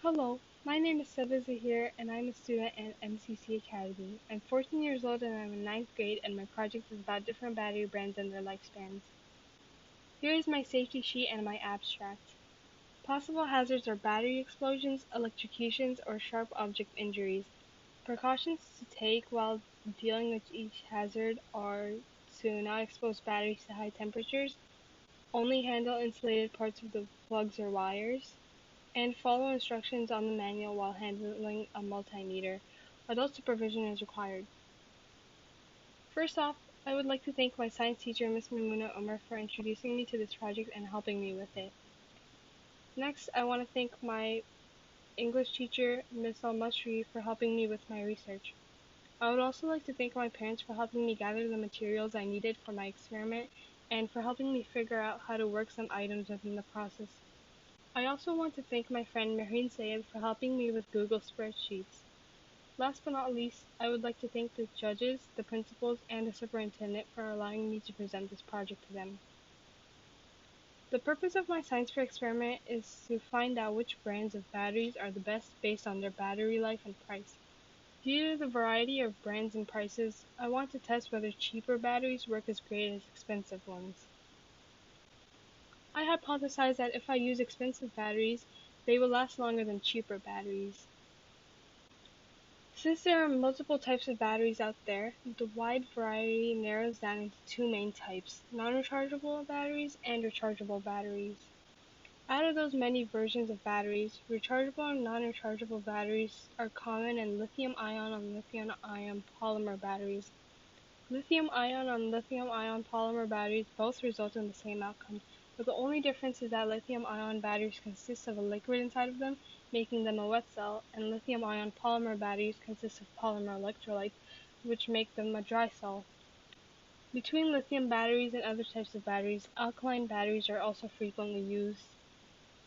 Hello, my name is Seva Zahir and I'm a student at MCC Academy. I'm 14 years old and I'm in ninth grade and my project is about different battery brands and their lifespans. Here is my safety sheet and my abstract. Possible hazards are battery explosions, electrocutions, or sharp object injuries. Precautions to take while dealing with each hazard are to not expose batteries to high temperatures, only handle insulated parts of the plugs or wires, and follow instructions on the manual while handling a multimeter. Adult supervision is required. First off, I would like to thank my science teacher, Ms. Mimuna Omar, for introducing me to this project and helping me with it. Next, I want to thank my English teacher, Ms. Al-Masri, for helping me with my research. I would also like to thank my parents for helping me gather the materials I needed for my experiment and for helping me figure out how to work some items within the process. I also want to thank my friend Mehreen Sayed for helping me with Google Spreadsheets. Last but not least, I would like to thank the judges, the principals, and the superintendent for allowing me to present this project to them. The purpose of my science fair experiment is to find out which brands of batteries are the best based on their battery life and price. Due to the variety of brands and prices, I want to test whether cheaper batteries work as great as expensive ones. I hypothesize that if I use expensive batteries, they will last longer than cheaper batteries. Since there are multiple types of batteries out there, the wide variety narrows down into two main types: non-rechargeable batteries and rechargeable batteries. Out of those many versions of batteries, rechargeable and non-rechargeable batteries are common in lithium-ion and lithium-ion polymer batteries. Lithium-ion and lithium-ion polymer batteries both result in the same outcome, but the only difference is that lithium-ion batteries consist of a liquid inside of them, making them a wet cell, and lithium-ion polymer batteries consist of polymer electrolytes, which make them a dry cell. Between lithium batteries and other types of batteries, alkaline batteries are also frequently used.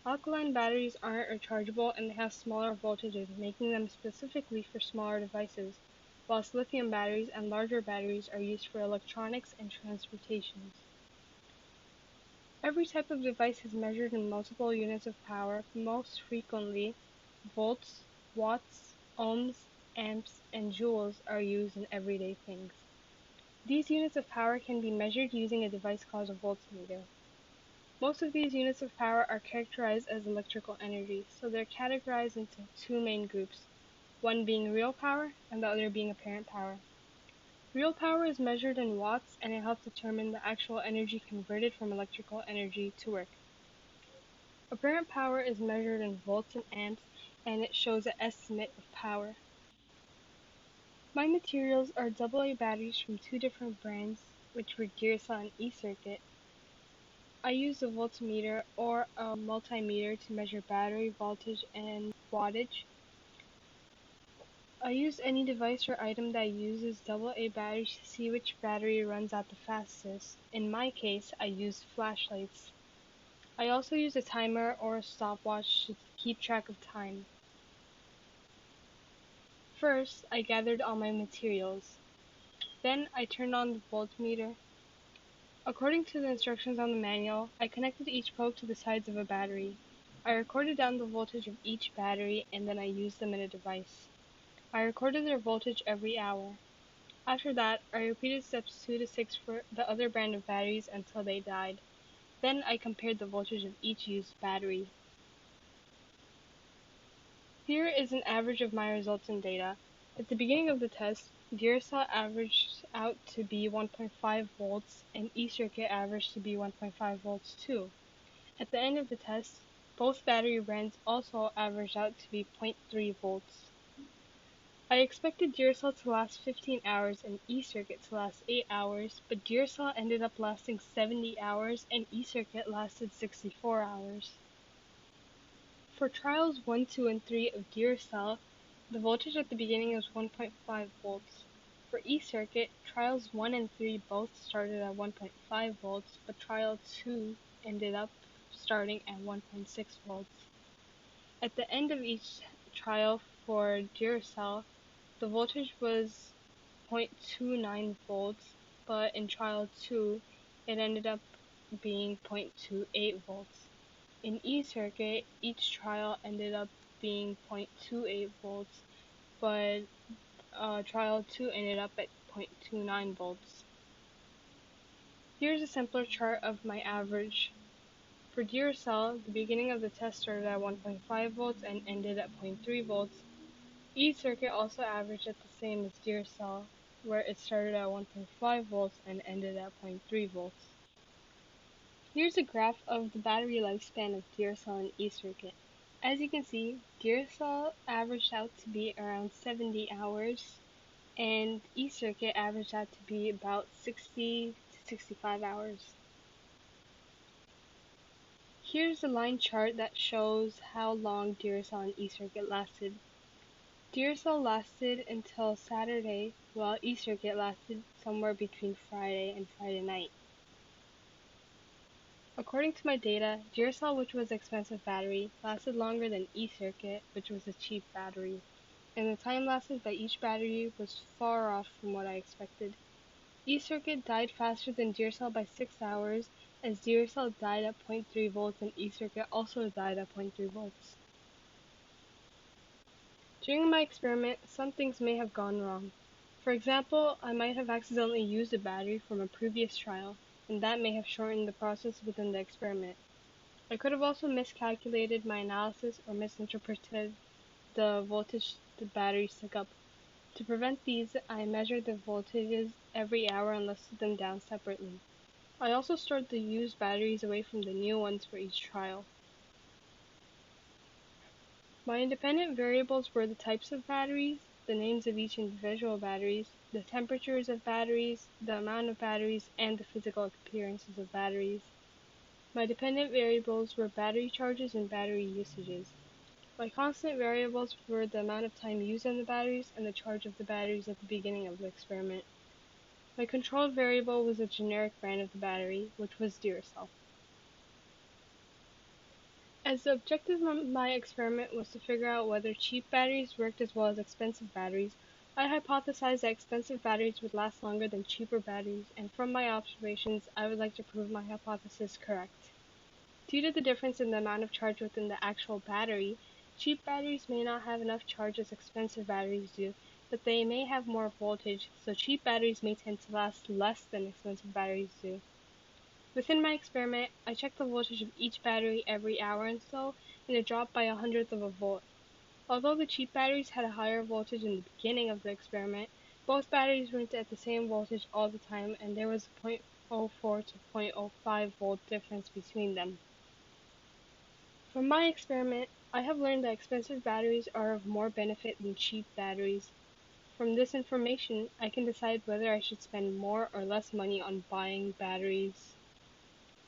Alkaline batteries aren't rechargeable and they have smaller voltages, making them specifically for smaller devices, whilst lithium batteries and larger batteries are used for electronics and transportation. Every type of device is measured in multiple units of power, most frequently volts, watts, ohms, amps, and joules are used in everyday things. These units of power can be measured using a device called a voltmeter. Most of these units of power are characterized as electrical energy, so they're categorized into two main groups, one being real power and the other being apparent power. Real power is measured in watts and it helps determine the actual energy converted from electrical energy to work. Apparent power is measured in volts and amps and it shows an estimate of power. My materials are AA batteries from two different brands, which were Gearsaw and eCircuit. I use a voltmeter or a multimeter to measure battery voltage and wattage. I use any device or item that uses AA batteries to see which battery runs out the fastest. In my case, I use flashlights. I also use a timer or a stopwatch to keep track of time. First, I gathered all my materials. Then I turned on the voltmeter. According to the instructions on the manual, I connected each probe to the sides of a battery. I recorded down the voltage of each battery and then I used them in a device. I recorded their voltage every hour. After that, I repeated steps 2 to 6 for the other brand of batteries until they died. Then I compared the voltage of each used battery. Here is an average of my results and data. At the beginning of the test, Gearsaw averaged out to be 1.5 volts and eCircuit averaged to be 1.5 volts too. At the end of the test, both battery brands also averaged out to be 0.3 volts. I expected Gearsaw to last 15 hours and eCircuit to last 8 hours, but Gearsaw ended up lasting 70 hours and eCircuit lasted 64 hours. For trials 1, 2, and 3 of Gearsaw, the voltage at the beginning was 1.5 volts. For eCircuit, trials 1 and 3 both started at 1.5 volts, but trial 2 ended up starting at 1.6 volts. At the end of each trial for Gearsaw, the voltage was 0.29 volts, but in trial 2, it ended up being 0.28 volts. In eCircuit, each trial ended up being 0.28 volts, but trial 2 ended up at 0.29 volts. Here's a simpler chart of my average. For Duracell, the beginning of the test started at 1.5 volts and ended at 0.3 volts. E-Circuit also averaged at the same as Duracell, where it started at 1.5 volts and ended at 0.3 volts. Here's a graph of the battery lifespan of Duracell and E-Circuit. As you can see, Duracell averaged out to be around 70 hours, and E-Circuit averaged out to be about 60 to 65 hours. Here's a line chart that shows how long Duracell and E-Circuit lasted. Duracell lasted until Saturday, while E-Circuit lasted somewhere between Friday and Friday night. According to my data, Duracell, which was an expensive battery, lasted longer than E-Circuit, which was a cheap battery, and the time lasted by each battery was far off from what I expected. E-Circuit died faster than Duracell by 6 hours, as Duracell died at 0.3 volts and E-Circuit also died at 0.3 volts. During my experiment, some things may have gone wrong. For example, I might have accidentally used a battery from a previous trial, and that may have shortened the process within the experiment. I could have also miscalculated my analysis or misinterpreted the voltage the batteries took up. To prevent these, I measured the voltages every hour and listed them down separately. I also stored the used batteries away from the new ones for each trial. My independent variables were the types of batteries, the names of each individual batteries, the temperatures of batteries, the amount of batteries, and the physical appearances of batteries. My dependent variables were battery charges and battery usages. My constant variables were the amount of time used on the batteries and the charge of the batteries at the beginning of the experiment. My controlled variable was a generic brand of the battery, which was Duracell. As the objective of my experiment was to figure out whether cheap batteries worked as well as expensive batteries, I hypothesized that expensive batteries would last longer than cheaper batteries, and from my observations, I would like to prove my hypothesis correct. Due to the difference in the amount of charge within the actual battery, cheap batteries may not have enough charge as expensive batteries do, but they may have more voltage, so cheap batteries may tend to last less than expensive batteries do. Within my experiment, I checked the voltage of each battery every hour and so, and it dropped by 1/100 of a volt. Although the cheap batteries had a higher voltage in the beginning of the experiment, both batteries went at the same voltage all the time, and there was a 0.04 to 0.05 volt difference between them. From my experiment, I have learned that expensive batteries are of more benefit than cheap batteries. From this information, I can decide whether I should spend more or less money on buying batteries.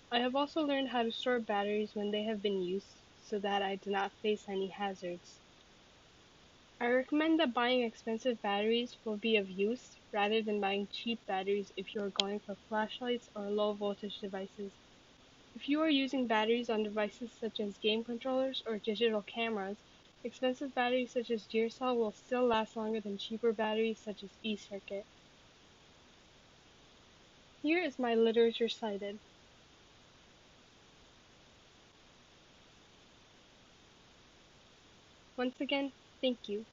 I have also learned how to store batteries when they have been used so that I do not face any hazards. I recommend that buying expensive batteries will be of use rather than buying cheap batteries if you are going for flashlights or low voltage devices. If you are using batteries on devices such as game controllers or digital cameras, expensive batteries such as Duracell will still last longer than cheaper batteries such as E-Circuit. Here is my literature cited. Once again, thank you.